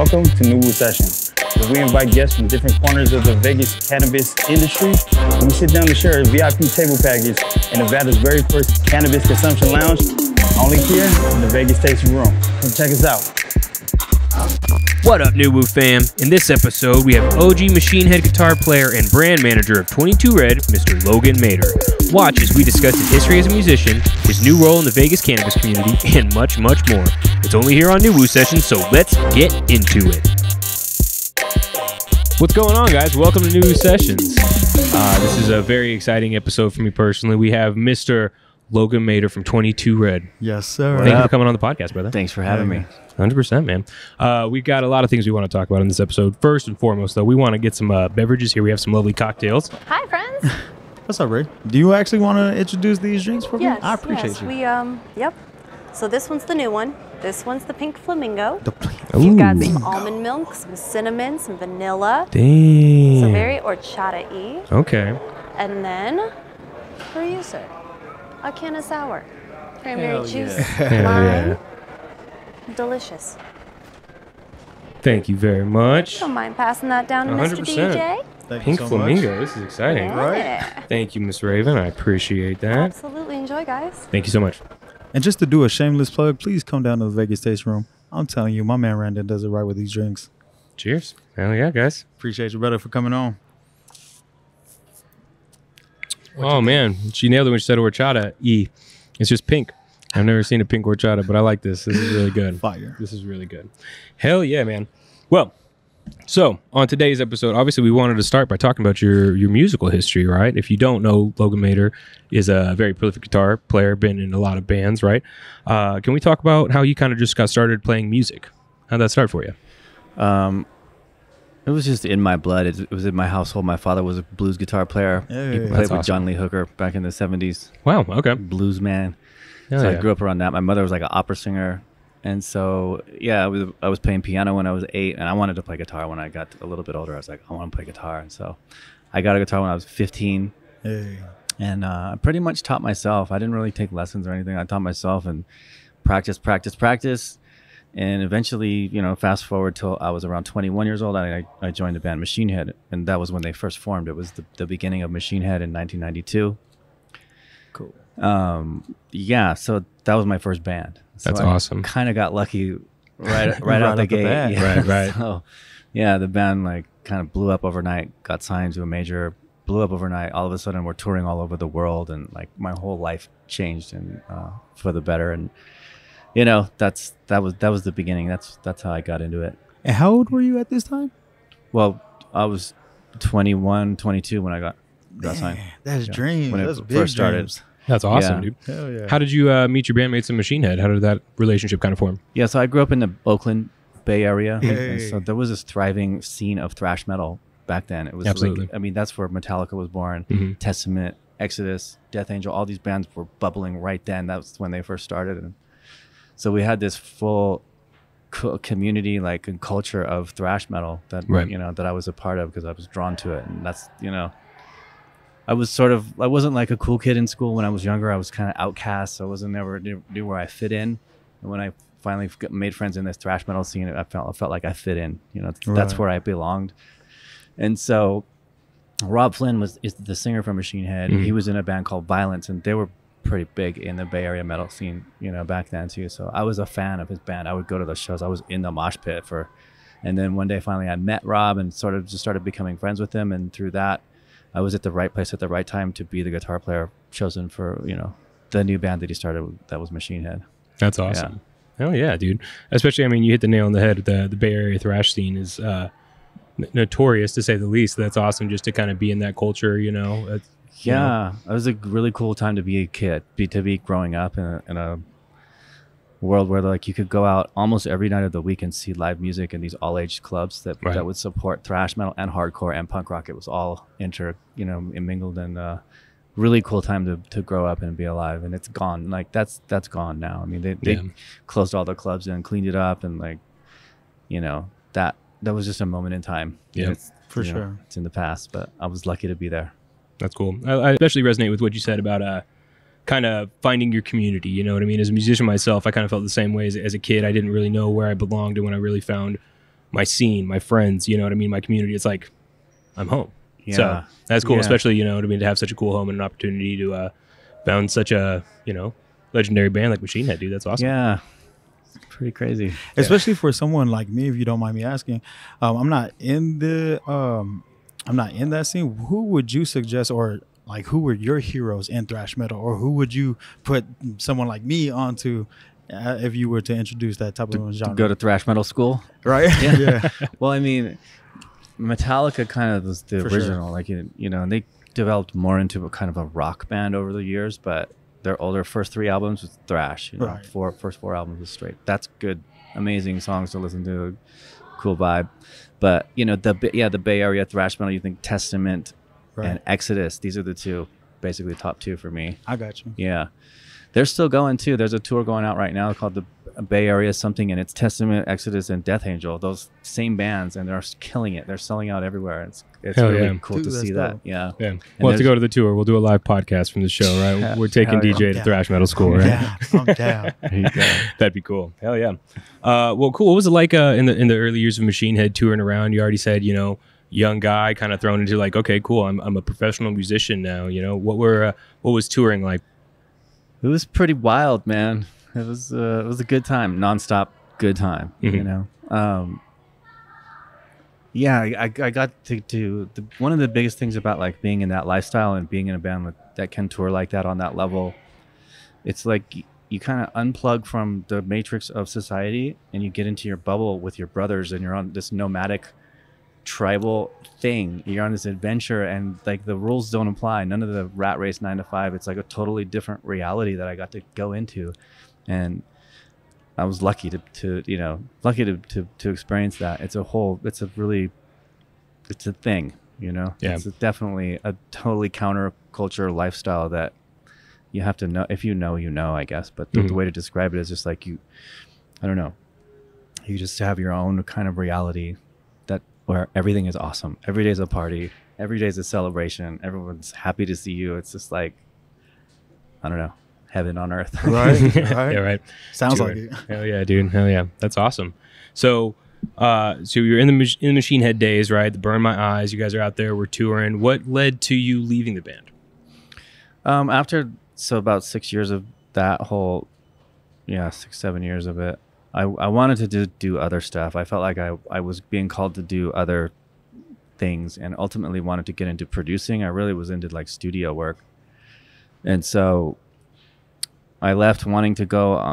Welcome to NuWu Sessions, where we invite guests from different corners of the Vegas cannabis industry. And we sit down to share a VIP table package in Nevada's very first cannabis consumption lounge, only here in the Vegas Tasting Room. Come check us out. What up, NuWu fam? In this episode, we have OG Machine Head guitar player and brand manager of 22 Red, Mr. Logan Mader. Watch as we discuss his history as a musician, his new role in the Vegas cannabis community, and much, much more. It's only here on NuWu Sessions, so let's get into it. What's going on, guys? Welcome to NuWu Sessions. This is a very exciting episode for me personally. We have Mr. Logan Mader from 22 Red. Yes, sir. Thank you for coming on the podcast, brother. Thanks for having me. 100%, man. We've got a lot of things we want to talk about in this episode. First and foremost, though, we want to get some beverages here. We have some lovely cocktails. Hi, friends. What's up, Ray? Do you actually want to introduce these drinks for me? Yes, I appreciate you. Yep. So this one's the new one. This one's the pink flamingo. Ooh. You've got some almond milk, some cinnamon, some vanilla. Damn. So very horchata-y. Okay. And then, for you, sir, a can of sour. Cranberry juice, lime. Delicious. Thank you very much. Don't mind passing that down to Mr. 100%. DJ. Thank Pink you so Flamingo. much. This is exciting. Yeah. Thank you, Miss Raven. I appreciate that. Absolutely. Enjoy, guys. Thank you so much. And just to do a shameless plug, please come down to the Vegas Taste Room. I'm telling you, my man Randon does it right with these drinks. Cheers. Hell yeah, guys. Appreciate you, brother, for coming on. Oh, man. She nailed it when she said horchata. It's just pink. I've never seen a pink horchata, but I like this. This is really good. Fire. This is really good. Hell yeah, man. Well, so on today's episode, obviously we wanted to start by talking about your musical history, right? If you don't know, Logan Mader is a very prolific guitar player, been in a lot of bands, right? Can we talk about how you kind of just got started playing music? How'd that start for you? It was just in my blood. It was in my household. My father was a blues guitar player. Yeah, He yeah, played that's with awesome. John Lee Hooker back in the 70s. Wow, okay. Blues man. Hell So yeah. I grew up around that. My mother was like an opera singer. And so, yeah, I was playing piano when I was 8, and I wanted to play guitar when I got a little bit older. I was like, I want to play guitar. And so I got a guitar when I was 15. Hey. And I pretty much taught myself. I didn't really take lessons or anything. I taught myself and practice. And eventually, fast forward till I was around 21 years old, I joined the band Machine Head. And that was when they first formed. It was the beginning of Machine Head in 1992. Cool. Yeah, so that was my first band. So That's awesome. Kind of got lucky right out Right the off the gate. bat. Yeah. Right. So, yeah, the band like kind of blew up overnight, got signed to a major, blew up overnight. All of a sudden, we're touring all over the world, and like my whole life changed and for the better. And that was the beginning. That's how I got into it. And how old were you at this time? Well, I was 21, 22 when I got signed. That's Yeah. dreams. When it That's big first started. dreams. That's awesome, Yeah. dude. Hell yeah. How did you meet your bandmates in Machine Head? How did that relationship kind of form? Yeah, so I grew up in the Oakland Bay Area, Hey. and so there was this thriving scene of thrash metal back then. It was Absolutely. that's where Metallica was born, Mhm. Testament, Exodus, Death Angel. All these bands were bubbling right then. That was when they first started, and so we had this full community, like, and culture of thrash metal that Right. that I was a part of because I was drawn to it, and that's I wasn't like a cool kid in school when I was younger. I was kind of outcast. So I wasn't never knew where I fit in. And when I finally made friends in this thrash metal scene, I felt like I fit in. That's Right. where I belonged. And so Rob Flynn is the singer from Machine Head. Mhm. He was in a band called Violence, and they were pretty big in the Bay Area metal scene, back then too. So I was a fan of his band. I would go to the shows. I was in the mosh pit and then one day finally I met Rob and sort of just started becoming friends with him. And through that, I was at the right place at the right time to be the guitar player chosen for, the new band that he started. That was Machine Head. That's awesome. Hell yeah, dude. Especially, I mean, you hit the nail on the head. The Bay Area thrash scene is notorious, to say the least. That's awesome just to kind of be in that culture, Yeah, it was a really cool time to be a kid, to be growing up in a world where like you could go out almost every night of the week and see live music in these all-age clubs that would support thrash metal and hardcore and punk rock. It was all mingled, and really cool time to grow up and be alive. And it's gone. Like that's gone now. I mean, they closed all the clubs and cleaned it up, and like that was just a moment in time. Yeah, it's, for sure. It's in the past, but I was lucky to be there. That's cool. I especially resonate with what you said about kind of finding your community. You know what I mean? As a musician myself, I kind of felt the same way as a kid. I didn't really know where I belonged, and when I really found my scene, my friends, you know what I mean, my community. It's like I'm home. Yeah. So that's cool, Yeah. especially, you know what I mean, to have such a cool home and an opportunity to found such a, you know, legendary band like Machine Head, dude. That's awesome. Yeah. It's pretty crazy. Especially for someone like me, if you don't mind me asking. I'm not in that scene. Who would you suggest, or like who were your heroes in thrash metal, or who would you put someone like me onto if you were to introduce that type of genre? Go to thrash metal school. Right? Yeah. Well, I mean, Metallica kind of was the For original, like, you know, and they developed more into a kind of a rock band over the years, but their first 3 albums was thrash, you know, Right. first 4 albums was straight. That's good, amazing songs to listen to, cool vibe. But, you know, the Bay Area thrash metal, you think Testament Right. and Exodus, these are the two, basically top 2 for me. I got you. Yeah. They're still going too. There's a tour going out right now called the Bay Area something, and it's Testament, Exodus, and Death Angel. Those same bands, and they're killing it. They're selling out everywhere. It's Hell really yeah. cool Dude, to that's see dope. that. Yeah. Yeah. And We'll have to there's- go to the tour. We'll do a live podcast from the show, right? Yeah. We're taking Hell yeah. DJ to down. thrash metal school, right? Yeah, I'm down. There you go. That'd be cool. Hell yeah. Well, cool. What was it like in the early years of Machine Head touring around? You already said, you know, young guy kind of thrown into like, okay, cool. I'm a professional musician now. You know, what was touring like? It was pretty wild, man. It was a good time, nonstop good time. Mhm. You know. Yeah, I got to one of the biggest things about like being in that lifestyle and being in a band that can tour like that on that level. It's like you kind of unplug from the matrix of society and you get into your bubble with your brothers, and you're on this nomadic tribal thing. You're on this adventure, and like the rules don't apply. None of the rat race 9 to 5. It's like a totally different reality that I got to go into, and I was lucky to experience that. It's a thing, you know. Yeah. It's definitely a totally counterculture lifestyle that you have to know. If you know, you know, I guess. But the way to describe it is just like I don't know. You just have your own kind of reality where everything is awesome. Every day's a party. Every day's a celebration. Everyone's happy to see you. It's just like, I don't know, heaven on earth. Right? Right? Yeah, right. Sounds Tour. like it. Hell yeah, dude. Hell yeah. That's awesome. So you're in the Machine Head days, right? The Burn My Eyes. You guys are out there. We're touring. What led to you leaving the band? So about 6 years of that whole, 6-7 years of it, I wanted to do other stuff. I felt like I was being called to do other things, and ultimately wanted to get into producing. I really was into like studio work, and so I left wanting to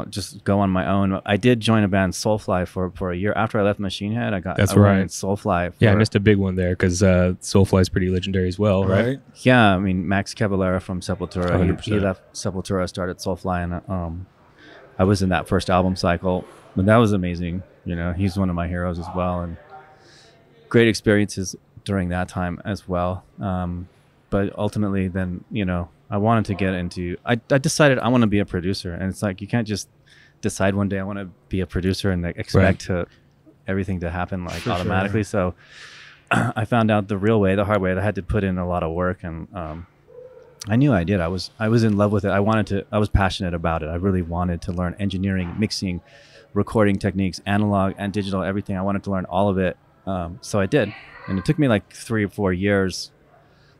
just go on my own. I did join a band, Soulfly, for a year after I left Machine Head. I went in Soulfly. Yeah, I missed a big one there because Soulfly is pretty legendary as well, right? Yeah, I mean Max Cavalera from Sepultura. He 100%. left Sepultura, started Soulfly, and I was in that first album cycle. But that was amazing. You know, he's one of my heroes as well, and great experiences during that time as well. But ultimately, then, you know, I wanted to get into. I decided I want to be a producer, and it's like you can't just decide one day I want to be a producer and like, expect everything to happen like automatically. So I found out the real way, the hard way. That I had to put in a lot of work, and I knew I did. I was in love with it. I was passionate about it. I really wanted to learn engineering, mixing, recording techniques, analog and digital, everything. I wanted to learn all of it. So I did. And it took me like 3 or 4 years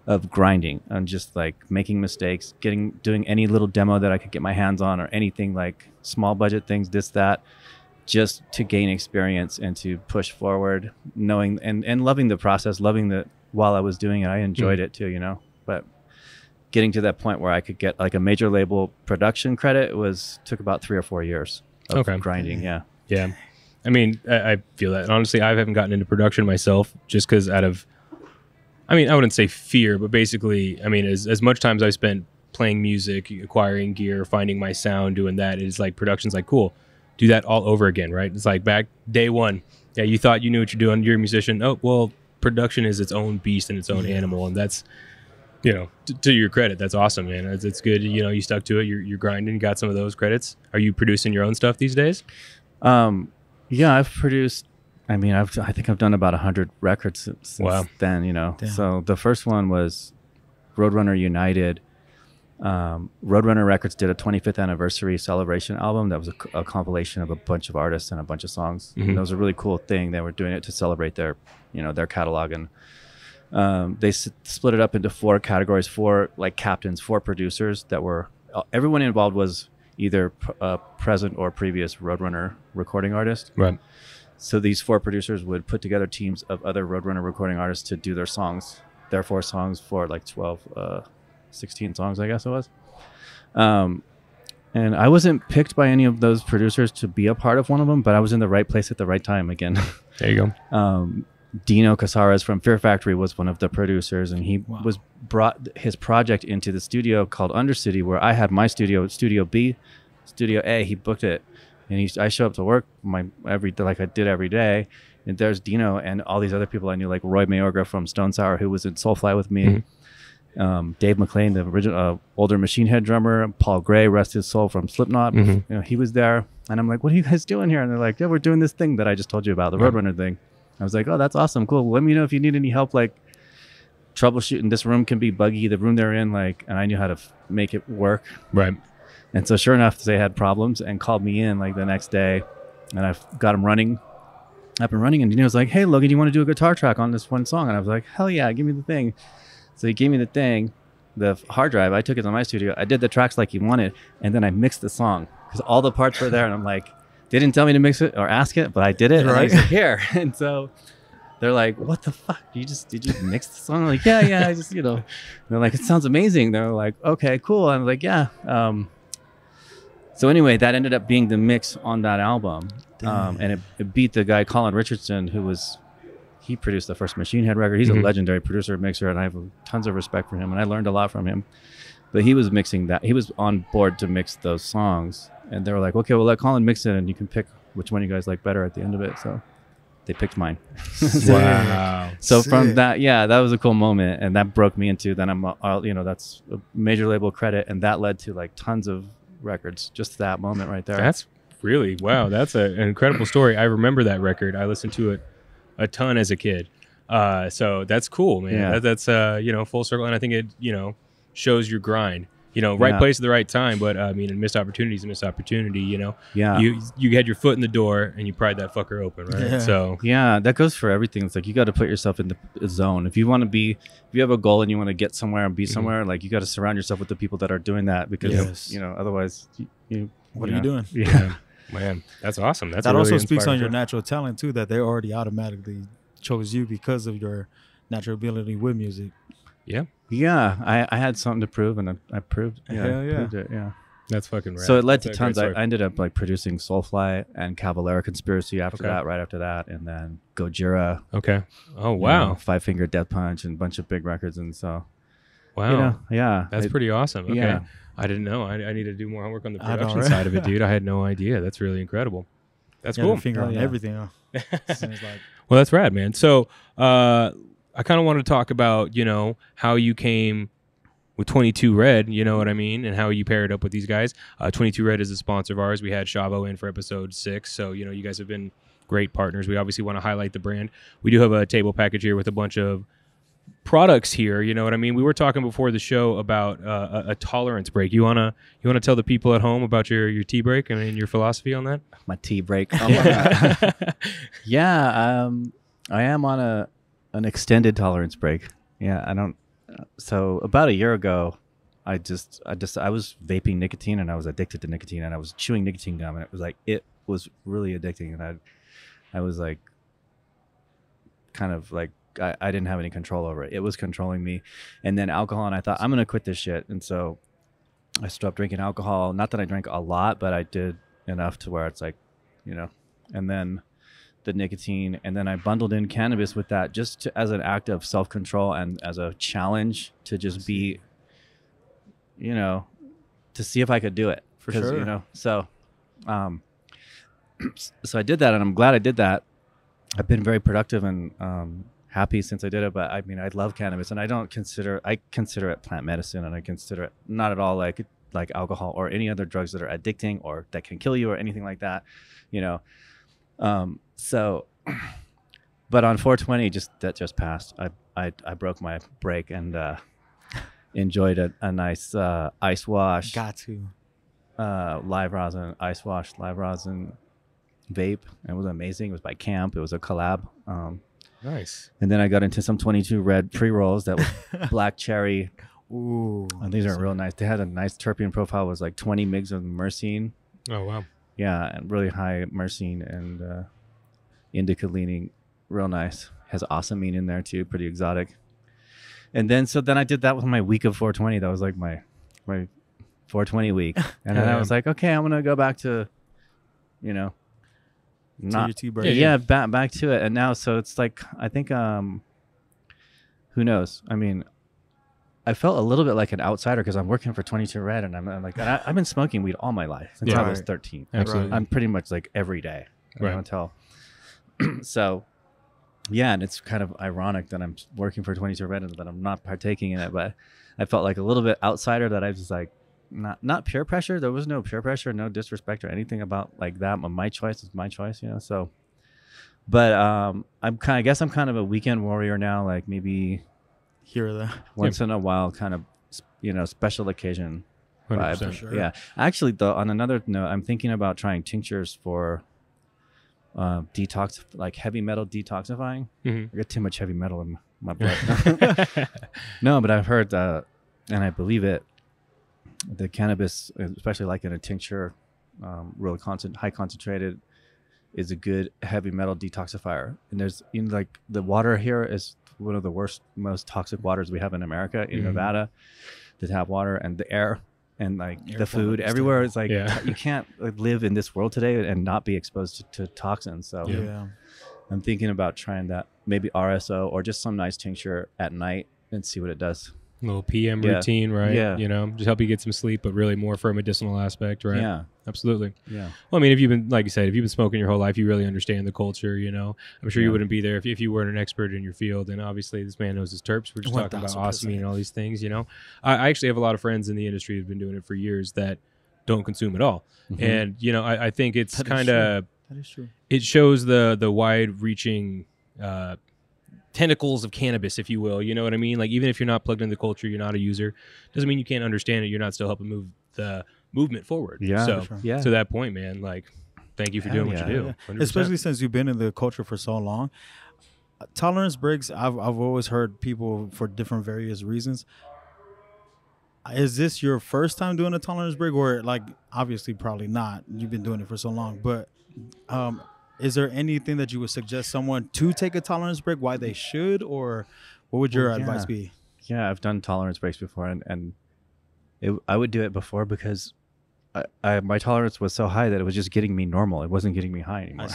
of grinding and just like making mistakes, doing any little demo that I could get my hands on, or anything like small budget things, that, just to gain experience and to push forward, knowing and loving the process, while I was doing it. I enjoyed it too, you know, but getting to that point where I could get like a major label production credit took about 3 or 4 years of grinding. Yeah. I mean, I feel that. And honestly, I haven't gotten into production myself just because I wouldn't say fear, but basically, I mean, as much time as I've spent playing music, acquiring gear, finding my sound, doing that, it's like production's like, cool, do that all over again, right? It's like back day one. Yeah, you thought you knew what you're doing. You're a musician. Oh, well, production is its own beast and its own animal. And that's, you know, to your credit, that's awesome, man. It's good. You know, you stuck to it. You're grinding. You got some of those credits. Are you producing your own stuff these days? Yeah, I've produced. I mean, I think I've done about 100 records since then. You know, Damn. so the first one was Roadrunner United, Roadrunner Records did a 25th anniversary celebration album that was a compilation of a bunch of artists and a bunch of songs. And it was a really cool thing. They were doing it to celebrate their catalog, and they split it up into 4 categories, 4 like captains, 4 producers that were everyone involved was either present or previous Roadrunner recording artist. Right. So these 4 producers would put together teams of other Roadrunner recording artists to do their 4 songs for like 16 songs, I guess it was. And I wasn't picked by any of those producers to be a part of one of them, but I was in the right place at the right time again. There you go. Dino Casares from Fear Factory was one of the producers, and he was brought his project into the studio called Undercity, where I had my studio, Studio B, Studio A. He booked it, and I show up to work like I did every day, and there's Dino and all these other people I knew, like Roy Mayorga from Stone Sour, who was in Soulfly with me. Dave McLean, the original older Machine Head drummer, Paul Gray, rest his soul, from Slipknot. He was there, and I'm like, "What are you guys doing here?" And they're like, "Yeah, we're doing this thing that I just told you about, the Roadrunner thing." I was like, "Oh, that's awesome, cool. Let me know if you need any help, like troubleshooting. This room can be buggy, the room they're in, like." And I knew how to make it work. Right. And so, sure enough, they had problems and called me in like the next day, and I got them running. Up and running, and Dino was like, "Hey, Logan, you want to do a guitar track on this one song?" And I was like, "Hell yeah, give me the thing." So he gave me the thing, the hard drive. I took it to my studio. I did the tracks like he wanted, and then I mixed the song because all the parts were there. And I'm like, they didn't tell me to mix it or ask it, but I did it. Right. And I said, here. And so they're like, "What the fuck? Did you mix the song?" I'm like, yeah. I just, And they're like, "It sounds amazing." They're like, "Okay, cool." I'm like, "Yeah." So anyway, that ended up being the mix on that album. And it beat the guy, Colin Richardson, he produced the first Machine Head record. He's a legendary producer, mixer, and I have tons of respect for him, and I learned a lot from him. But he was mixing that. He was on board to mix those songs, and they were like, "Okay, we'll let Colin mix it, and you can pick which one you guys like better at the end of it." So they picked mine. Wow. So from that, that was a cool moment, and that broke me into, then that's a major label credit, and that led to like tons of records, just that moment right there. That's really, wow. That's an incredible story. I remember that record. I listened to it a ton as a kid. So that's cool, man. Yeah. That's full circle. And I think it, shows your grind, right place at the right time. But a missed opportunity is a missed opportunity, Yeah. You had your foot in the door and you pried that fucker open, right? Yeah. So yeah, that goes for everything. It's like, you got to put yourself in the zone. If you have a goal and you want to get somewhere and be somewhere, like, you got to surround yourself with the people that are doing that, because, otherwise what are you doing? Yeah. Man, that's awesome. That also speaks on your natural talent too, that they already automatically chose you because of your natural ability with music. Yeah, I had something to prove, and I proved. Hell yeah. Proved it. Yeah. That's fucking rad. So it led That's to a great tons. I story. ended up like producing Soulfly and Cavalera Conspiracy after that, right after that, and then Gojira. Okay. Oh wow. Five Finger Death Punch, and a bunch of big records, and so. Wow. Yeah. That's pretty awesome. Okay. Yeah. I didn't know. I need to do more homework on the production side of it, dude. I had no idea. That's really incredible. That's cool. Finger on everything. Huh? Well, that's rad, man. So I kind of want to talk about, how you came with 22 Red, you know what I mean, and how you paired up with these guys. 22 Red is a sponsor of ours. We had Shavo in for episode 6, so, you guys have been great partners. We obviously want to highlight the brand. We do have a table package here with a bunch of products here, you know what I mean. We were talking before the show about a tolerance break. You wanna tell the people at home about your tea break and your philosophy on that? My tea break. Yeah, I am on an extended tolerance break. Yeah, I don't. So about a year ago, I was vaping nicotine, and I was addicted to nicotine, and I was chewing nicotine gum, and it was really addicting, and I was like, kind of like, I didn't have any control over it. It was controlling me. And then alcohol, and I thought, I'm going to quit this shit. And so I stopped drinking alcohol. Not that I drank a lot, but I did enough to where it's like, and then the nicotine, and then I bundled in cannabis with that, just as an act of self-control and as a challenge to just be, to see if I could do it. For sure. So I did that, and I'm glad I did that. I've been very productive and happy since I did it, but I love cannabis, and I consider it plant medicine, and I consider it not at all like alcohol or any other drugs that are addicting or that can kill you or anything like that, So, but on 420, that just passed. I broke my break, and enjoyed a nice ice wash, Got to. live rosin, ice wash, live rosin vape. It was amazing. It was by Camp. It was a collab. Nice. And then I got into some 22 Red pre-rolls that was black cherry. Ooh. And these are real nice. They had a nice terpene profile. It was like 20 mgs of myrcene. Oh, wow. Yeah, and really high myrcene and indica leaning. Real nice. Has awesomine in there too. Pretty exotic. And then I did that with my week of 420. That was like my 420 week. And then I was like, okay, I'm gonna go back to, you know, not back to it. And now so it's like I think who knows? I mean, I felt a little bit like an outsider because I'm working for 22 Red, and I'm like, I've been smoking weed all my life since I was 13. Absolutely. I'm pretty much like every day. Until so. Yeah, and it's kind of ironic that I'm working for 22 Red and that I'm not partaking in it, but I felt like a little bit outsider that I was like, not peer pressure. There was no peer pressure, no disrespect or anything about like that. But my choice is my choice, you know. So, but I guess I'm kind of a weekend warrior now. Like maybe here or there, once in a while, kind of, you know, special occasion 100%. vibe. Sure. Yeah, actually, though, on another note, I'm thinking about trying tinctures for detox, like heavy metal detoxifying. I got too much heavy metal in my blood. No, but I've heard and I believe it, the cannabis, especially like in a tincture, really high concentrated, is a good heavy metal detoxifier. And there's like the water here is one of the most toxic waters we have in America, in Nevada, the tap water, and the air. And like the food everywhere is like, you can't live in this world today and not be exposed to toxins. So I'm thinking about trying that, maybe RSO or just some nice tincture at night and see what it does. A little PM routine, right? Yeah. You know, just help you get some sleep, but really more for a medicinal aspect, right? Yeah. Absolutely. Yeah. Well, I mean, if you've been, like you said, if you've been smoking your whole life, you really understand the culture, you know. I'm sure you wouldn't be there if you weren't an expert in your field. And obviously, this man knows his terps. We're just talking about osmine and all these things, you know. I actually have a lot of friends in the industry who've been doing it for years that don't consume at all. And, you know, I think it's kind of, that is true. It shows the wide-reaching tentacles of cannabis, if you will. You know what I mean? Like, even if you're not plugged into the culture, you're not a user, doesn't mean you can't understand it. You're not still helping move the movement forward. Yeah. So Yeah. to that point, man, like, thank you for doing what you do. 100%. Especially since you've been in the culture for so long. Tolerance breaks, I've always heard people for different various reasons. Is this your first time doing a tolerance break, or like obviously probably not? You've been doing it for so long, but is there anything that you would suggest someone to take a tolerance break, why they should, or what would your advice be? Yeah, I've done tolerance breaks before, and I would do it before because my tolerance was so high that it was just getting me normal. It wasn't getting me high anymore.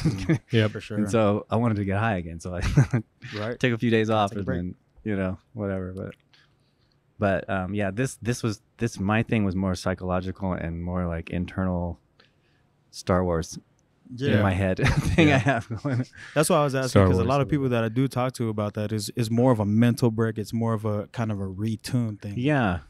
Yeah, for sure. And so I wanted to get high again. So I take a few days off and then, you know, whatever. But yeah, this my thing was more psychological and more like internal Star Wars in my head thing I have going. That's why I was asking, because a lot of people that I do talk to about that is more of a mental break. It's more of a kind of a retune thing. Yeah,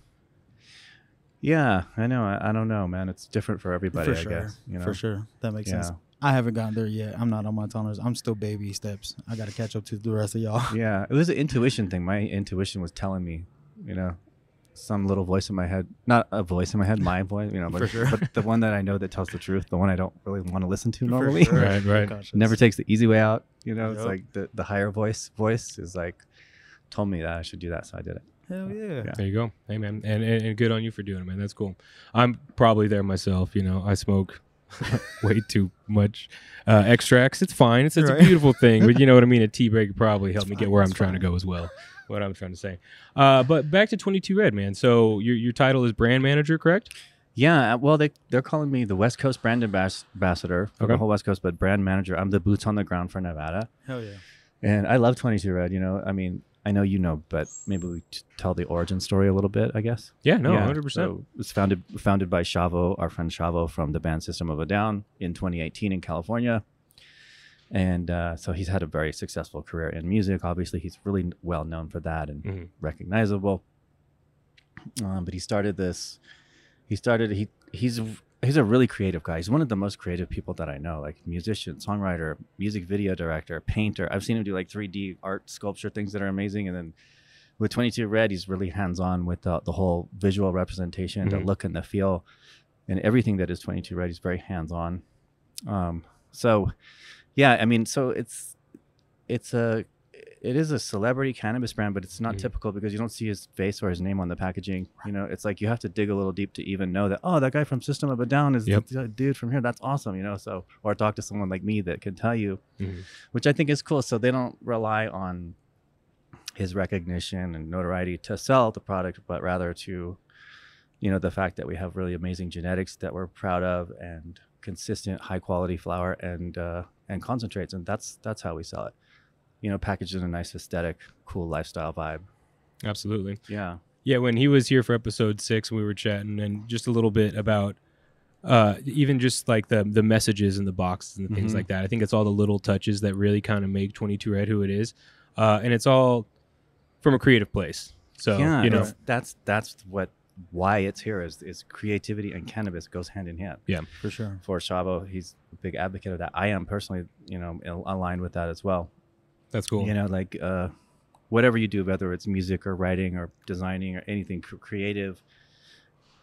I know. I don't know, man. It's different for everybody, I guess. You know? For sure. That makes sense. I haven't gotten there yet. I'm not on my tolerance. I'm still baby steps. I got to catch up to the rest of y'all. Yeah, it was an intuition thing. My intuition was telling me, you know, some little voice in my head. Not a voice in my head, my voice, you know, but, but the one that I know that tells the truth, the one I don't really want to listen to normally. Right. Never takes the easy way out. You know, it's like the higher voice is like, told me that I should do that, so I did it. Hell yeah. There you go. Hey, man. And good on you for doing it, man. That's cool. I'm probably there myself. You know, I smoke way too much extracts. It's fine. It's a beautiful thing. But you know what I mean? A tea break probably helped me get where I'm trying to go as well. What I'm trying to say. But back to 22 Red, man. So your title is brand manager, correct? Yeah. Well, they're calling me the West Coast brand ambassador for the whole West Coast, but brand manager. I'm the boots on the ground for Nevada. Hell yeah. And I love 22 Red. You know, I mean, I know you know, but maybe we tell the origin story a little bit, I guess. Yeah, no, 100%. So it was founded by Chavo, our friend Chavo from the band System of a Down in 2018 in California. And so he's had a very successful career in music. Obviously, he's really well known for that and recognizable. But he started this. He's a really creative guy. He's one of the most creative people that I know, like musician, songwriter, music video director, painter. I've seen him do like 3D art sculpture things that are amazing. And then with 22 Red, he's really hands-on with the whole visual representation, the look and the feel, and everything that is 22 Red. He's very hands-on. So, yeah, I mean, so it is a celebrity cannabis brand, but it's not typical because you don't see his face or his name on the packaging. You know, it's like you have to dig a little deep to even know that, oh, that guy from System of a Down is the dude from here. That's awesome, you know. So, or talk to someone like me that can tell you, which I think is cool. So they don't rely on his recognition and notoriety to sell the product, but rather to, you know, the fact that we have really amazing genetics that we're proud of and consistent high quality flower and concentrates, and that's how we sell it. You know, packaged in a nice aesthetic, cool lifestyle vibe. Absolutely. Yeah. Yeah, when he was here for episode 6, we were chatting and just a little bit about even just like the messages in the boxes and things like that. I think it's all the little touches that really kind of make 22 Red who it is. And it's all from a creative place. So, yeah, you know, that's why it's here is creativity and cannabis goes hand in hand. Yeah, For sure. For Shavo, he's a big advocate of that. I am personally, you know, aligned with that as well. that's cool. You know, like whatever you do, whether it's music or writing or designing or anything creative,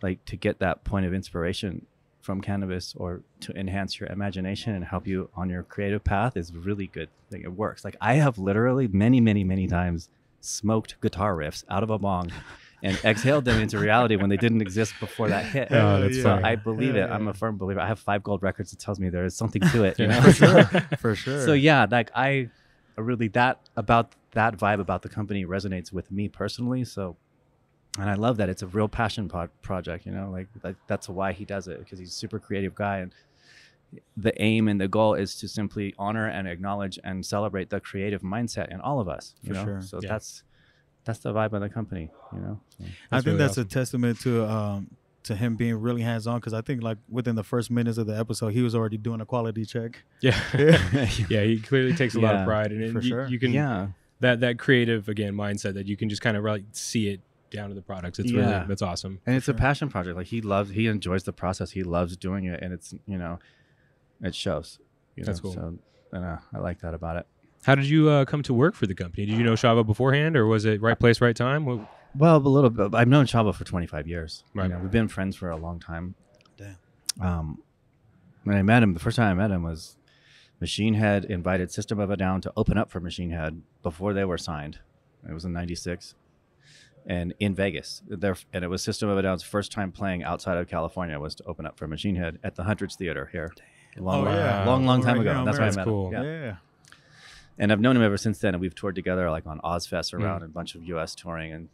like to get that point of inspiration from cannabis or to enhance your imagination and help you on your creative path is really good. Like it works. Like I have literally many times smoked guitar riffs out of a bong and exhaled them into reality when they didn't exist before that hit. Oh, that's so funny. I believe it. I'm a firm believer. I have 5 gold records that tells me there is something to it. You know? For sure. For sure. So yeah, like I really about that vibe about the company resonates with me personally. So, and I love that it's a real passion project, you know, like that's why he does it, because he's a super creative guy. And the aim and the goal is to simply honor and acknowledge and celebrate the creative mindset in all of us, you know? sure. So Yeah. that's the vibe of the company, you know? So. I think really that's awesome. a testament to him being really hands on, because I think like within the first minutes of the episode, he was already doing a quality check. Yeah. Yeah, he clearly takes a lot of Yeah, pride in it. for sure. You can that creative again mindset that you can just kind of really see it down to the products. It's really that's awesome. And it's a passion project. Like he enjoys the process. He loves doing it, and it's, you know, it shows. You That's know? cool. So, and I like that about it. How did you come to work for the company? Did you know Shava beforehand, or was it right place, right time? Well, a little bit. I've known Chavo for 25 years. Right. You know, we've been friends for a long time. Damn. When I met him, the first time I met him was Machine Head invited System of a Down to open up for Machine Head before they were signed. It was in '96, and in Vegas. And it was System of a Down's first time playing outside of California was to open up for Machine Head at the Hundreds Theater here. Long time Over ago. here, That's why I That's met cool. him. Yeah. And I've known him ever since then, and we've toured together like on Ozfest around a bunch of U.S. touring, and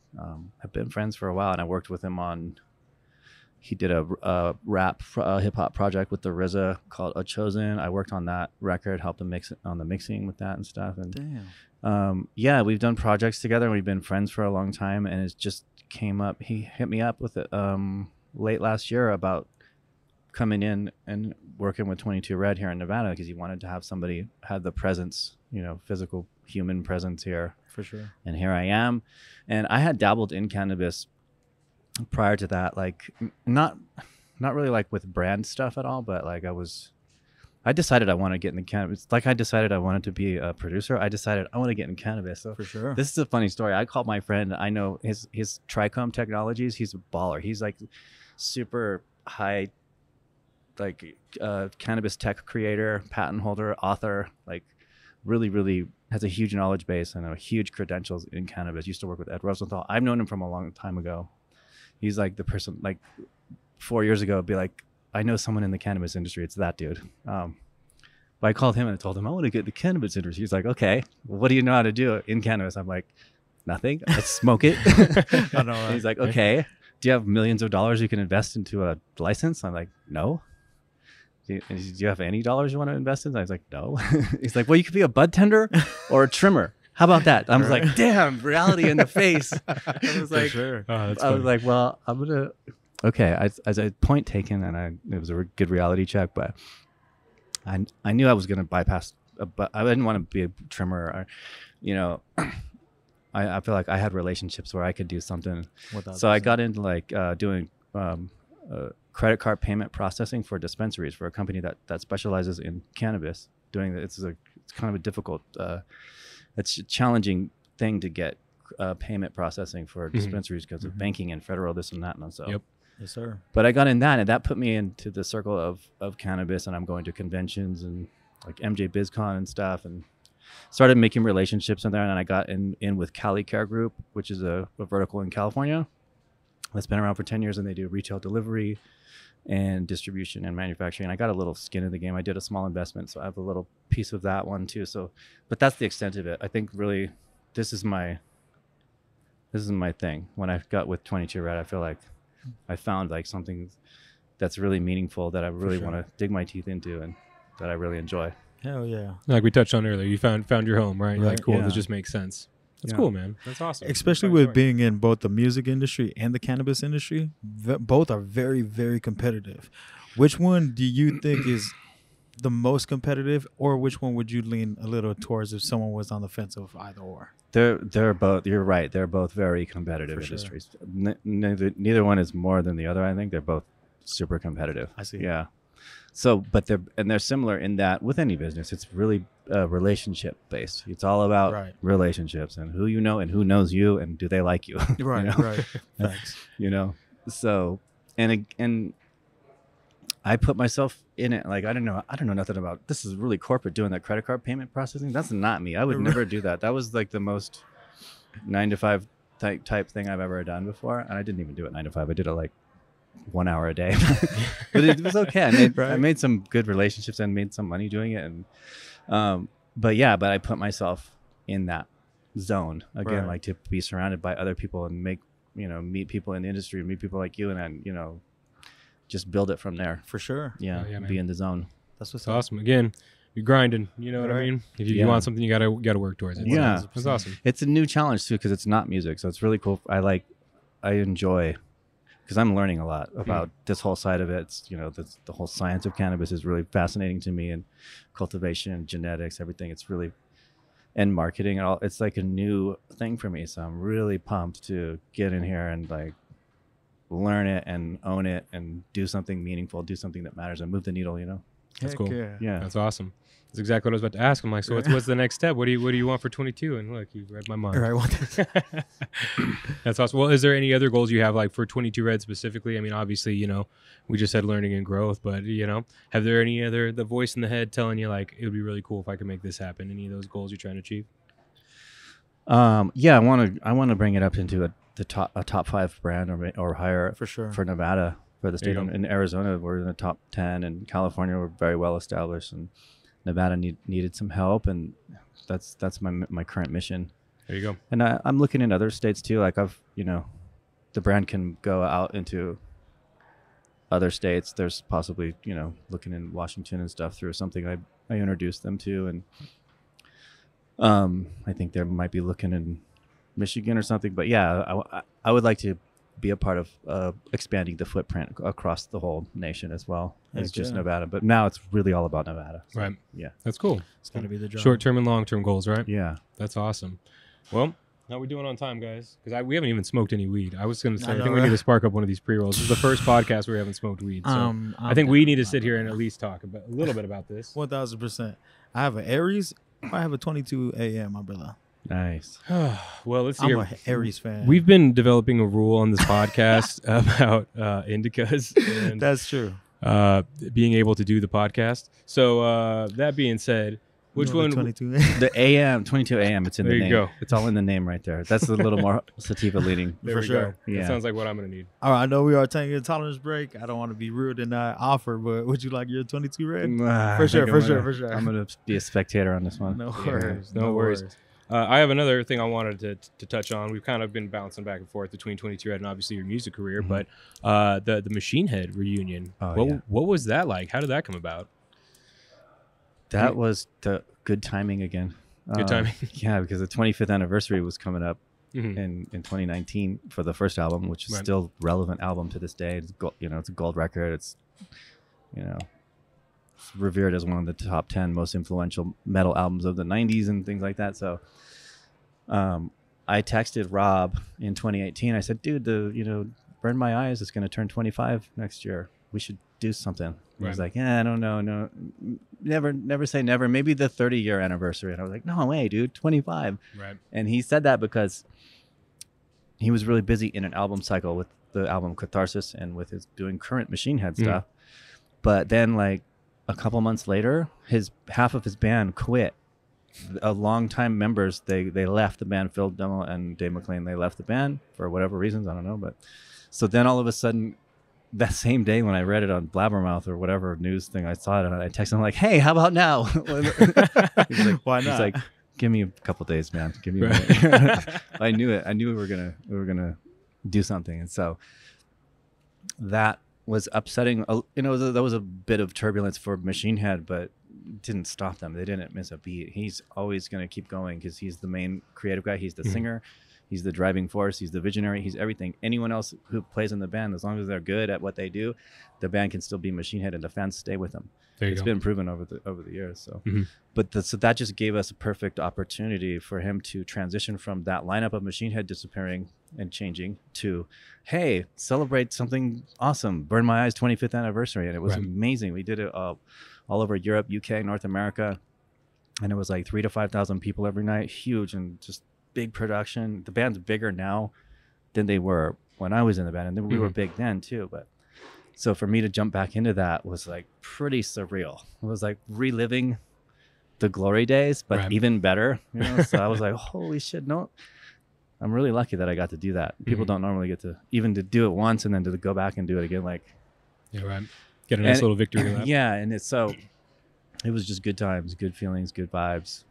have been friends for a while. And I worked with him on. He did a rap hip hop project with the RZA called A Chosen. I worked on that record, helped him mix it on the mixing with that and stuff. And Damn. we've done projects together, and we've been friends for a long time. And it just came up. He hit me up with it late last year about coming in and working with 22 Red here in Nevada, because he wanted to have somebody had the presence, you know, physical human presence here. For sure. And here I am. And I had dabbled in cannabis prior to that, like not really like with brand stuff at all, but like I decided I want to get into cannabis. Like I decided I wanted to be a producer. I decided I want to get in cannabis. So For sure. this is a funny story. I called my friend. I know his Trichome Technologies. He's a baller. He's like super high, like cannabis tech creator, patent holder, author, like really has a huge knowledge base and a huge credentials in cannabis. Used to work with Ed Rosenthal. I've known him from a long time ago. He's like the person, like 4 years ago, be like, I know someone in the cannabis industry. It's that dude. But I called him and I told him, I want to get in the cannabis industry. He's like, okay, what do you know how to do in cannabis? I'm like, nothing. I smoke it. I know, right? He's like, okay, do you have millions of dollars you can invest into a license? I'm like, no. Do you have any dollars you want to invest in? I was like, no. He's like, well, you could be a bud tender or a trimmer. How about that? I was like, damn, reality in the face. I was like, sure. Oh, that's I was funny. like, well, I'm gonna. Okay, as a point taken, and it was a good reality check, but I knew I was gonna bypass. But I didn't want to be a trimmer. Or, you know, I feel like I had relationships where I could do something. So I got into like doing credit card payment processing for dispensaries for a company that specializes in cannabis. Doing that, it's kind of a difficult. It's a challenging thing to get payment processing for dispensaries because of banking and federal this and that. And so, Yep. Yes, sir. but I got in that, and that put me into the circle of cannabis, and I'm going to conventions and like MJ BizCon and stuff, and started making relationships in there. And I got in with Cali Care Group, which is a vertical in California that's been around for 10 years, and they do retail delivery and distribution and manufacturing. I got a little skin in the game. I did a small investment, so I have a little piece of that one too. So, but that's the extent of it. I think really this is my thing. When I got with 22 Red, I feel like I found like something that's really meaningful that I really want to dig my teeth into and that I really enjoy. Hell yeah. Like we touched on earlier, you found your home, right? You're like, cool, Yeah. this just makes sense. That's Yeah. cool, man. That's awesome. Especially with being in both the music industry and the cannabis industry, both are very, very competitive. Which one do you think is the most competitive, or which one would you lean a little towards if someone was on the fence of either or? They're both. You're right. They're both very competitive For sure. industries. Neither one is more than the other. I think they're both super competitive. I see. Yeah. So, but they're similar in that with any business, it's really relationship based. It's all about relationships and who you know and who knows you and do they like you. Right, you know? right. Thanks. You know. So, and I put myself in it. Like I don't know nothing about. This is really corporate doing that credit card payment processing. That's not me. I would never do that. That was like the most 9 to 5 type thing I've ever done before, and I didn't even do it 9 to 5. I did it like 1 hour a day, but it was okay. I made some good relationships and made some money doing it. And, but I put myself in that zone again, like to be surrounded by other people and meet people in the industry, meet people like you, and then, just build it from there. For sure. Yeah. Be in the zone. That's what's awesome. Again, you're grinding. You know what I mean? If you want something, you gotta work towards it. Yeah. That's awesome. It's a new challenge too, because it's not music. So it's really cool. I enjoy, because I'm learning a lot about this whole side of it. It's, the whole science of cannabis is really fascinating to me, and cultivation, genetics, everything. It's really, and marketing and all. It's like a new thing for me. So I'm really pumped to get in here and like learn it and own it and do something meaningful, do something that matters and move the needle, That's cool. Yeah. That's awesome. That's exactly what I was about to ask. I'm like, so what's the next step? What do you want for 22? And look, you read my mind. I want this. That's awesome. Well, is there any other goals you have, like for 22 Red specifically? I mean, obviously, we just said learning and growth, but have there any other, the voice in the head telling you like, it would be really cool if I could make this happen? Any of those goals you're trying to achieve? Yeah, I want to bring it up into a top 5 brand or higher For sure. for Nevada, for the state. There you go. In Arizona, we're in the top 10, and California, we're very well established, and Nevada needed some help, and that's my current mission. There you go. And I'm looking in other states too. Like the brand can go out into other states. There's possibly looking in Washington and stuff through something I introduced them to, and I think they might be looking in Michigan or something. But yeah, I would like to be a part of expanding the footprint across the whole nation as well as just Nevada. But now it's really all about Nevada. So, Right. Yeah. That's cool. It's got to be the job. Short-term and long-term goals, right? Yeah. That's awesome. Well, how are we doing on time, guys? Because we haven't even smoked any weed. I was going to say, I think we need to spark up one of these pre-rolls. This is the first podcast where we haven't smoked weed. So I think we need to sit here and at least talk a little bit about this. 1000%. I have an Aries. I have a 22 a.m., my brother. Nice. Well, let's see. I'm here. an Aries fan. We've been developing a rule on this podcast about indicas and That's true. being able to do the podcast. So that being said, which one? 22 The AM, 22 AM. It's in There the you name. go. It's all in the name right there. That's a little more sativa leading. There For we sure. go. That Yeah. sounds like what I'm going to need. All right, I know we are taking a tolerance break. I don't want to be rude and not offer, but would you like your 22 Red? For sure. I'm gonna be a spectator on this one. No Yeah, worries. no worries. I have another thing I wanted to touch on. We've kind of been bouncing back and forth between 22 Red and obviously your music career, but the Machine Head reunion. What was that like? How did that come about? That was the good timing again. Good timing. Yeah, because the 25th anniversary was coming up Mhm. in 2019 for the first album, which is Right. still relevant album to this day. It's it's a gold record. It's it's revered as one of the top 10 most influential metal albums of the 90s and things like that. So I texted Rob in 2018. I said, dude, Burn My Eyes is going to turn 25 next year. We should do something. He was like, yeah, I don't know. No, never say never. Maybe the 30-year anniversary. And I was like, no way, dude, 25. Right. And he said that because he was really busy in an album cycle with the album Catharsis and with his doing current Machine Head stuff. But then like a couple months later, half of his band quit. A longtime members, they left the band. Phil Demo and Dave McLean, they left the band for whatever reasons, I don't know. But so then all of a sudden, that same day when I read it on Blabbermouth or whatever news thing I saw it, and I texted him like, "Hey, how about now?" He's like, "Why not?" He's like, "Give me a couple days, man. Give me." I knew it. I knew we were gonna do something, and so that was upsetting. You know, that was a bit of turbulence for Machine Head, but didn't stop them. They didn't miss a beat. He's always going to keep going because he's the main creative guy. He's the singer. He's the driving force. He's the visionary. He's everything. Anyone else who plays in the band, as long as they're good at what they do, the band can still be Machine Head and the fans stay with them. It's been proven over the years. So, so that just gave us a perfect opportunity for him to transition from that lineup of Machine Head disappearing and changing to, hey, celebrate something awesome. Burn My Eyes 25th anniversary. And it was amazing. We did it all over Europe, UK, North America. And it was like 3,000 to 5,000 people every night. Huge and just big production. The band's bigger now than they were when I was in the band. And then we were big then too. But so for me to jump back into that was like pretty surreal. It was like reliving the glory days, but even better. You know? So I was like, holy shit, no. I'm really lucky that I got to do that. People don't normally get to even to do it once and then to go back and do it again. Like, yeah, right. Get a nice little victory lap. Yeah, and it was just good times, good feelings, good vibes.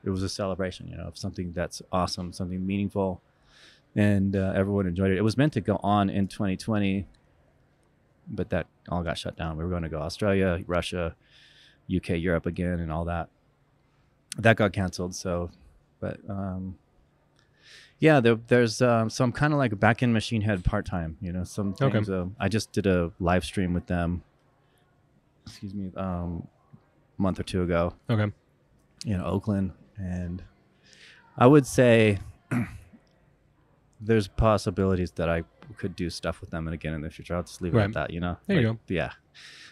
It was a celebration, you know, of something that's awesome, something meaningful, and everyone enjoyed it. It was meant to go on in 2020, but that all got shut down. We were going to go Australia, Russia, UK, Europe again, and all that. That got canceled. So, but yeah, there's so I'm kind of like back in Machine Head part time. You know, some things. I just did a live stream with them. Excuse me, month or two ago. Okay. In Oakland, and I would say there's possibilities that I could do stuff with them and again in the future. I'll just leave it at that, you know. There you go. Yeah,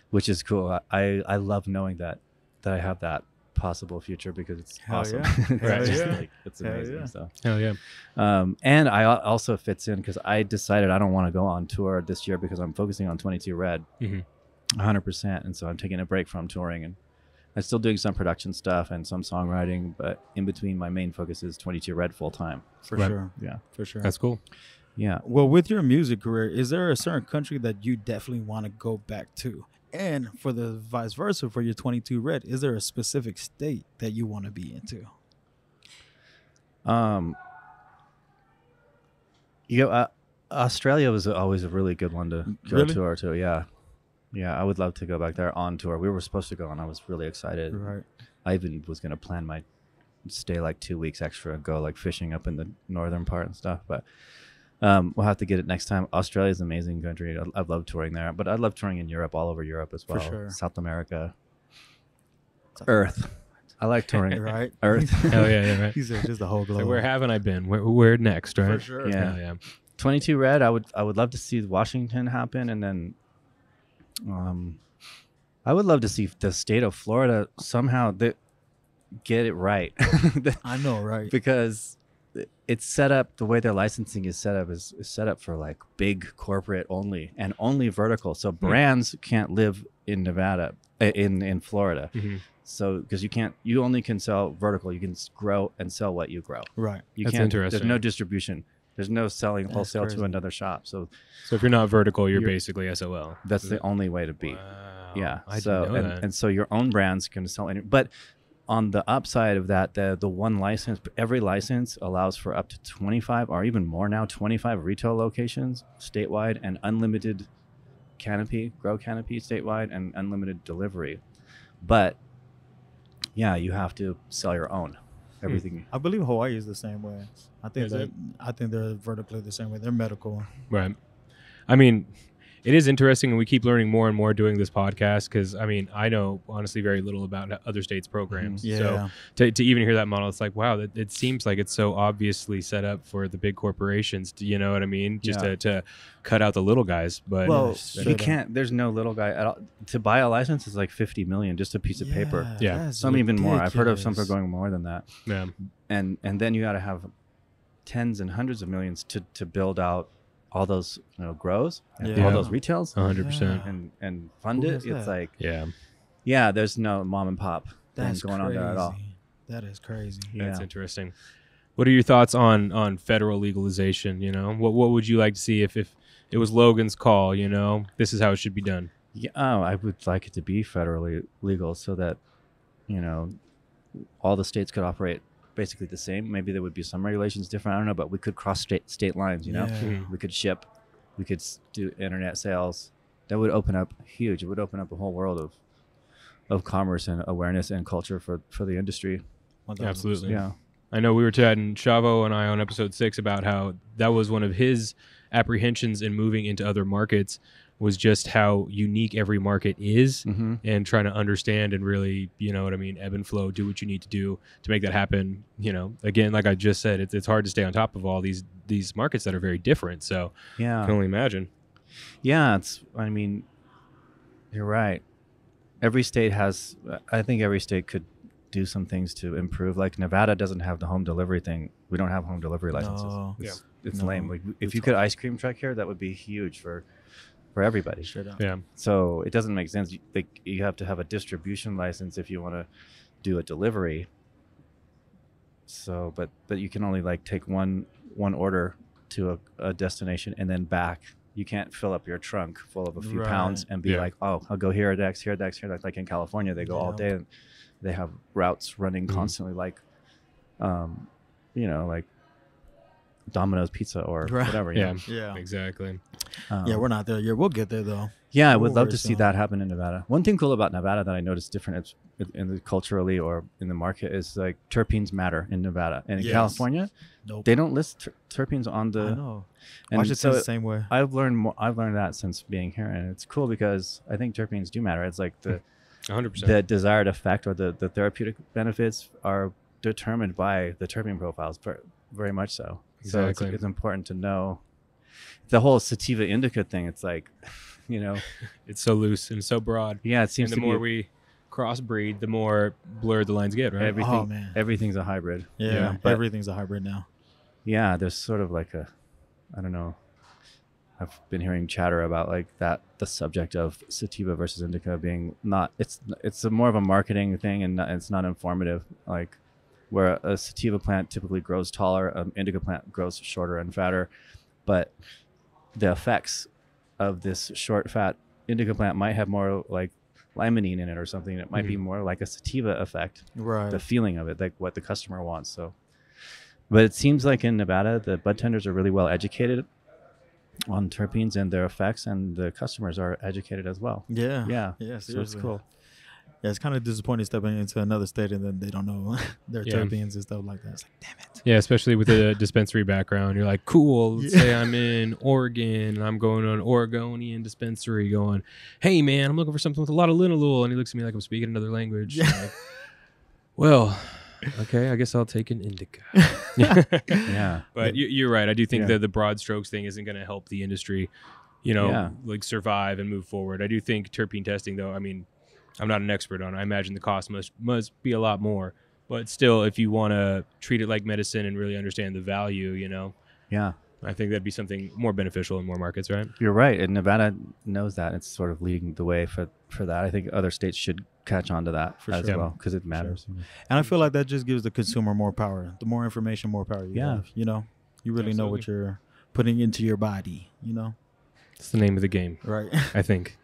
which is cool. I love knowing that I have that possible future because it's awesome. It's amazing. So hell yeah. And I also fits in because I decided I don't want to go on tour this year because I'm focusing on 22 Red 100%, and so I'm taking a break from touring, and I'm still doing some production stuff and some songwriting, but in between my main focus is 22 Red full time. For sure. Yeah, for sure. That's cool. Yeah. Well, with your music career, is there a certain country that you definitely want to go back to? And for the vice versa, for your 22 Red, is there a specific state that you want to be into? Australia was always a really good one to go tour to. Yeah. Yeah, I would love to go back there on tour. We were supposed to go, and I was really excited. Right. I even was going to plan my stay like 2 weeks extra and go like fishing up in the northern part and stuff. But we'll have to get it next time. Australia is an amazing country. I love touring there, but I love touring in Europe, all over Europe as well. For sure. South America. Earth. I like touring. Right. Earth. Hell yeah, right. He said just the whole globe. So where haven't I been? Where next, right? For sure. Yeah. Hell yeah. 22 Red, I would love to see Washington happen, and then I would love to see the state of Florida somehow get it right. I know, right? Because it's set up, the way their licensing is set up is set up for like big corporate only and only vertical. So brands can't live in Nevada, in Florida. So because you only can sell vertical. You can grow and sell what you grow. Right. You That's can't. interesting. There's no distribution. There's no selling wholesale crazy. to another shop. So if you're not vertical, you're basically SOL. that's the only way to be. Wow. Yeah. I So didn't know that. and so your own brands can sell any, but on the upside of that, the one license, every license allows for up to 25 or even more now, 25 retail locations statewide and unlimited grow canopy statewide and unlimited delivery. But yeah, you have to sell your own everything. I believe Hawaii is the same way. I think Is it? I think they're vertically the same way. They're medical. Right. I mean, it is interesting, and we keep learning more and more doing this podcast because, I mean, I know honestly very little about other states' programs. Yeah. So to even hear that model, it's like, wow, it seems like it's so obviously set up for the big corporations. You know what I mean? Just to cut out the little guys. But Well, You can't. There's no little guy at all. To buy a license is like $50 million, just a piece of paper. Yeah. that's Some even more. I've heard of some for ridiculous. going more than that. yeah. And then you got to have tens and hundreds of millions to build out all those grows, and Yeah. all those retails, 100%. and fund Who it. has It's that? like Yeah. there's no mom and pop That's going crazy. on there at all. That is crazy. That's Yeah. interesting. What are your thoughts on federal legalization? What would you like to see if it was Logan's call? This is how it should be done. Yeah, I would like it to be federally legal so that all the states could operate basically the same. Maybe there would be some regulations different. I don't know, but we could cross state lines. Yeah. We could ship, we could do internet sales. That would open up huge. It would open up a whole world of commerce and awareness and culture for the industry. 1000%. Absolutely. Yeah. I know we were chatting, Chavo and I, on episode 6 about how that was one of his apprehensions in moving into other markets, was just how unique every market is, and trying to understand and really, ebb and flow, do what you need to do to make that happen. Again, like I just said, it's hard to stay on top of all these markets that are very different. So Yeah. I can only imagine. Yeah, you're right. I think every state could do some things to improve. Like Nevada doesn't have the home delivery thing. We don't have home delivery licenses. No. It's No. lame. Like, if you could ice cream truck here, that would be huge for everybody. Straight up. Yeah. So it doesn't make sense. You have to have a distribution license if you want to do a delivery. So, but you can only take one order to a destination and then back. You can't fill up your trunk full of a few Right. pounds and be Yeah. like, oh, I'll go here, next, here, next, here. Like in California, they go all Yeah. day and they have routes running constantly, like Domino's Pizza or Right. whatever. Yeah. Yeah. Exactly. Yeah, we're not there yet. We'll get there though. Yeah, I would love Over to see some. that happen in Nevada. One thing cool about Nevada that I noticed different in the culturally or in the market is like terpenes matter in Nevada. And in Yes. California, Nope. they don't list terpenes on the. I know. And Washington's so the same way. I've learned that since being here, and it's cool because I think terpenes do matter. It's like the 100%. the desired effect or the therapeutic benefits are determined by the terpene profiles, very much so. So Exactly. it's important to know the whole sativa indica thing. It's like, It's so loose and so broad. yeah, it seems And the to more be we crossbreed, the more blurred the lines get, right? everything. Oh, man. Everything's a hybrid. Yeah, but- everything's a hybrid now. Yeah, there's sort of like I don't know. I've been hearing chatter about the subject of sativa versus indica being it's more of a marketing thing and it's not informative. Like where a sativa plant typically grows taller, an indica plant grows shorter and fatter, but the effects of this short fat indica plant might have more like limonene in it or something. It might be more like a sativa effect. Right. The feeling of it, like what the customer wants. So, but it seems like in Nevada, the bud tenders are really well educated on terpenes and their effects, and the customers are educated as well. Yeah. Yeah. Yeah. So it's Seriously. cool. Yeah, it's kind of disappointing stepping into another state and then they don't know their Yeah. terpenes and stuff like that. It's like, damn it. Yeah, especially with the dispensary background. You're like, cool, let's say I'm in Oregon and I'm going to an Oregonian dispensary going, hey, man, I'm looking for something with a lot of linalool. And he looks at me like I'm speaking another language. Yeah. I'm like, well, okay, I guess I'll take an indica. Yeah. But you're right. I do think Yeah. that the broad strokes thing isn't going to help the industry, Yeah. survive and move forward. I do think terpene testing, though, I mean, I'm not an expert on it. I imagine the cost must be a lot more. But still, if you want to treat it like medicine and really understand the value, Yeah. I think that'd be something more beneficial in more markets, right? You're right. And Nevada knows that. It's sort of leading the way for that. I think other states should catch on to that as sure. well because it matters. And I feel like that just gives the consumer more power. The more information, more power you Yeah. have. You really know what you're putting into your body, It's the name of the game, Right. I think.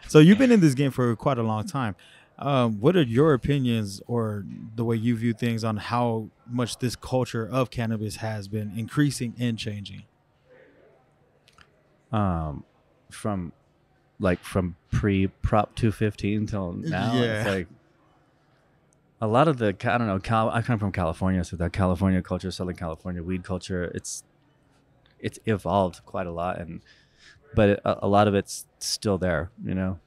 So you've been in this game for quite a long time. What are your opinions or the way you view things on how much this culture of cannabis has been increasing and changing? From pre-Prop 215 till now, Yeah. it's like a lot of the I don't know. I come from California, so that California culture, Southern California weed culture, it's evolved quite a lot, but a lot of it's still there.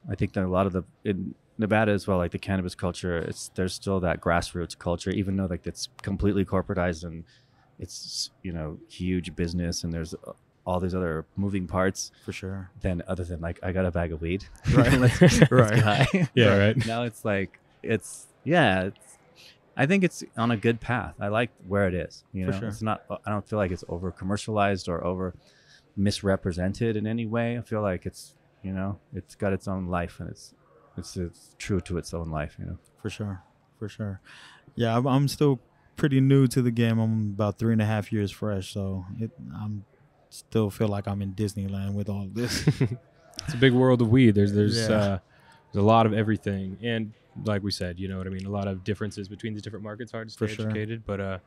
I think that a lot of in Nevada as well, like the cannabis culture, there's still that grassroots culture, even though it's completely corporatized and it's huge business and there's all these other moving parts. For sure. Then other than I got a bag of weed, Right. Let's Right. buy. Yeah, right. Now it's I think it's on a good path. I like where it is. You know, sure. it's not. I don't feel like it's over commercialized or over misrepresented in any way. I feel like it's, you know, it's got its own life, and it's true to its own life. You know, For sure. Yeah, I'm still pretty new to the game. I'm about 3.5 years fresh, so I'm still feel like I'm in Disneyland with all of this. It's a big world of weed. There's a lot of everything, and like we said, you know what I mean, a lot of differences between these different markets. Hard to stay educated, but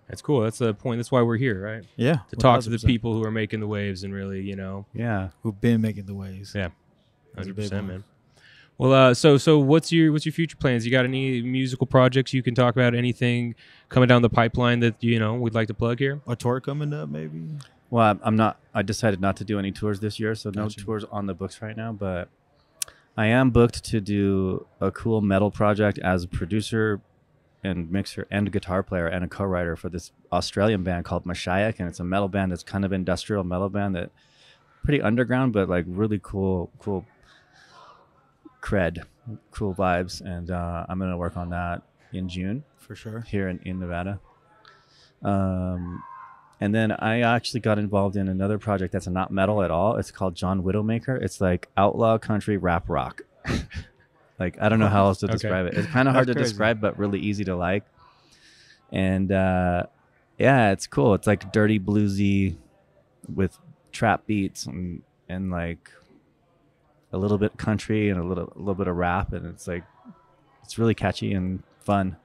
that's cool. That's the point. That's why we're here, right? Yeah, To talk to the 100%. people who are making the waves and really, you know. yeah. Who've been making the waves. Yeah, That's a big 100%, one. man. Well, so what's your future plans? You got any musical projects you can talk about? Anything coming down the pipeline that, you know, we'd like to plug here? A tour coming up, maybe. Well, I'm not. I decided not to do any tours this year, so no Gotcha. tours on the books right now. But I am booked to do a cool metal project as a producer and mixer and guitar player and a co-writer for this Australian band called Mashayak, and it's a metal band that's kind of industrial metal band that pretty underground, but like really cool cred, cool vibes. And I'm gonna work on that in June For sure. here in Nevada. And then I actually got involved in another project that's not metal at all. It's called John Widowmaker. It's like outlaw country rap rock. Like, I don't know how else to describe it. It's kind of hard to describe, but really easy to like. And yeah, it's cool. It's like dirty bluesy with trap beats and like a little bit country and a little bit of rap, and it's like it's really catchy and fun.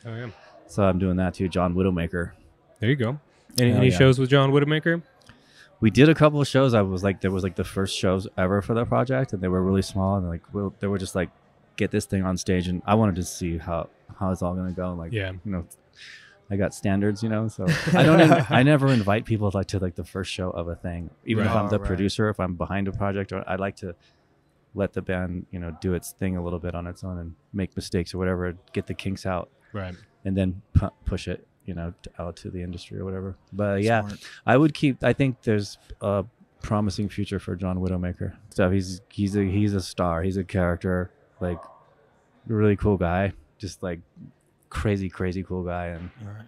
Oh yeah, So I'm doing that too. John Widowmaker. there you go. Any shows with John Widowmaker? We did a couple of shows. There was like the first shows ever for the project, and they were really small, and like they were just like, get this thing on stage, and I wanted to see how it's all gonna go. Like, Yeah. you know, I got standards, you know, so I never invite people like to like the first show of a thing, even if Right. I'm the Right. producer, if I'm behind a project, or I like to let the band, you know, do its thing a little bit on its own and make mistakes or whatever, get the kinks out, Right. and then push it, you know, out to the industry or whatever. But yeah, Smart. I think there's a promising future for John Widowmaker stuff. He's a star. He's a character, like a really cool guy, just like crazy cool guy, and All right.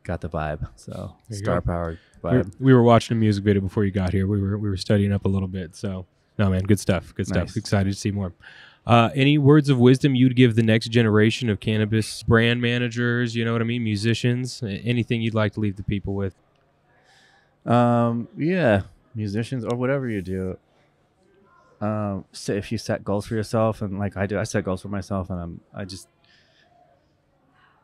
got the vibe. So There you star go. power vibe. We were watching a music video before you got here. We were studying up a little bit. So no, man, good stuff. Good stuff. Nice. Excited to see more. Any words of wisdom you'd give the next generation of cannabis brand managers? You know what I mean? Musicians. Anything you'd like to leave the people with? Yeah, musicians or whatever you do. So if you set goals for yourself, and like I do, I set goals for myself, and I just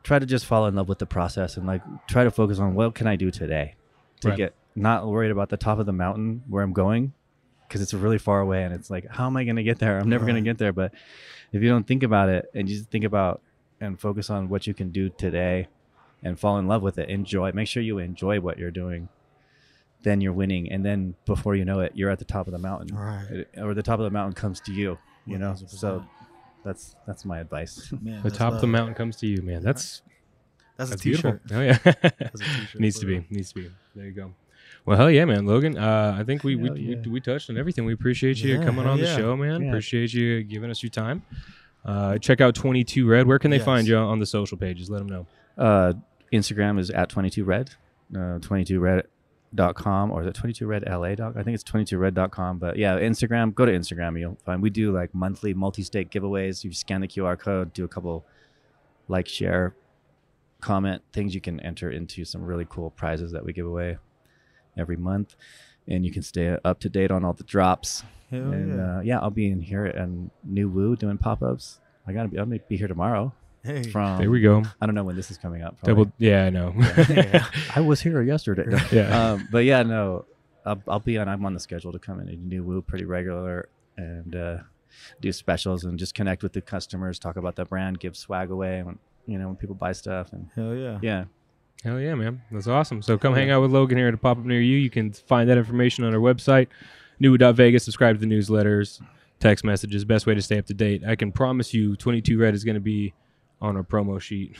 try to just fall in love with the process, and like try to focus on what can I do today to Right. get not worried about the top of the mountain where I'm going, because it's really far away, and it's like, how am I going to get there? I'm never going to get there. But if you don't think about it and you just think about and focus on what you can do today and fall in love with it, enjoy it, make sure you enjoy what you're doing, then you're winning. And then before you know it, you're at the top of the mountain. All right. Or the top of the mountain comes to you, you know? 100%. So that's my advice. Man, The that's top of the love. mountain comes to you, man. That's That's a beautiful. t-shirt. Oh yeah, That's a t-shirt. needs for to be. real. Needs to be. There you go. Well, hell yeah, man, Logan. I think we Hell yeah. we touched on everything. We appreciate you Yeah, coming hell on the yeah. show, man. Yeah. Appreciate you giving us your time. Check out 22 Red. Where can they Yes. find you on the social pages? Let them know. Instagram is at 22red, 22red.com, or is it 22redla.com? I think it's 22red.com. But yeah, Instagram, go to Instagram. You'll find we do like monthly multi-state giveaways. You scan the QR code, do a couple like, share, comment things. You can enter into some really cool prizes that we give away every month. And you can stay up to date on all the drops. Hell And yeah. I'll be in here at NuWu doing pop-ups. I'm gonna be here tomorrow. Hey. There we go. I don't know when this is coming up. probably. Yeah, I know. I was here yesterday. Yeah. But yeah, no, I'll be on. I'm on the schedule to come in and NuWu pretty regular and do specials and just connect with the customers, talk about the brand, give swag away when people buy stuff, and Hell yeah. yeah. Hell yeah, man. That's awesome. So come hang out with Logan here at a pop-up near you. You can find that information on our website, NuWu.Vegas. Subscribe to the newsletters, text messages. Best way to stay up to date. I can promise you 22 Red is going to be on our promo sheet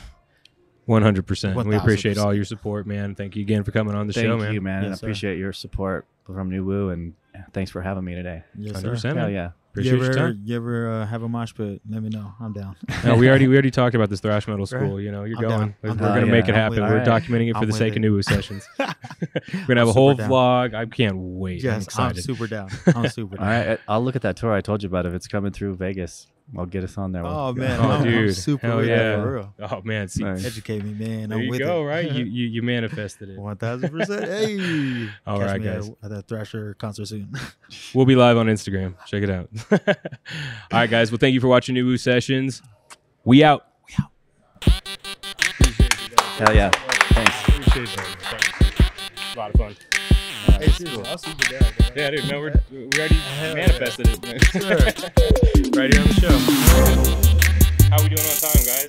100%. We appreciate all your support, man. Thank you again for coming on the show, man. Thank you, man. Yes, I sir. appreciate your support from NuWu, and thanks for having me today. Yes, sir. 100%, Hell man. yeah. Appreciate your time. You ever have a mosh pit? Let me know. I'm down. No, we already talked about this thrash metal school. Right. You know, you're I'm going. down. We're I'm gonna down. make it I'm happen. with We're it. documenting it for I'm the with sake of it. NuWu Sessions. We're gonna have a I'm whole super down. vlog. I can't wait. I'm Yes, I'm excited. super down. I'm super down. All right, I'll look at that tour I told you about. If it's coming through Vegas, I'll get us on there. Oh man, Oh, I'm dude. super Hell with yeah. that for real. Oh man, see, Nice. Educate me, man. there I'm you with go. it. Right, you manifested it. 1000%. Hey. All Catch right, me guys. at that Thrasher concert soon. We'll be live on Instagram. Check it out. All right, guys. Well, thank you for watching NuWu Sessions. We out. Hell yeah. Thanks. Appreciate it. Thanks. A lot of fun. Hey, seriously, I'm super down. Yeah, dude. No, we already manifested it. Man. Right here on the show. How we doing on time, guys?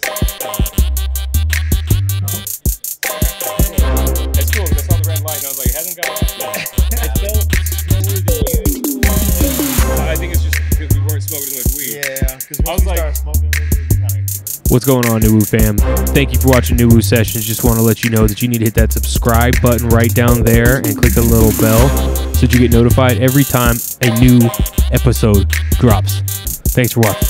That's cool. 'Cause I saw the red light and I was like, it hasn't got off yet. It felt slower than usual. I think it's just because we weren't smoking as much weed. Yeah, because I was like, what's going on, NuWu fam? Thank you for watching NuWu Sessions. Just want to let you know that you need to hit that subscribe button right down there and click the little bell so that you get notified every time a new episode drops. Thanks for watching.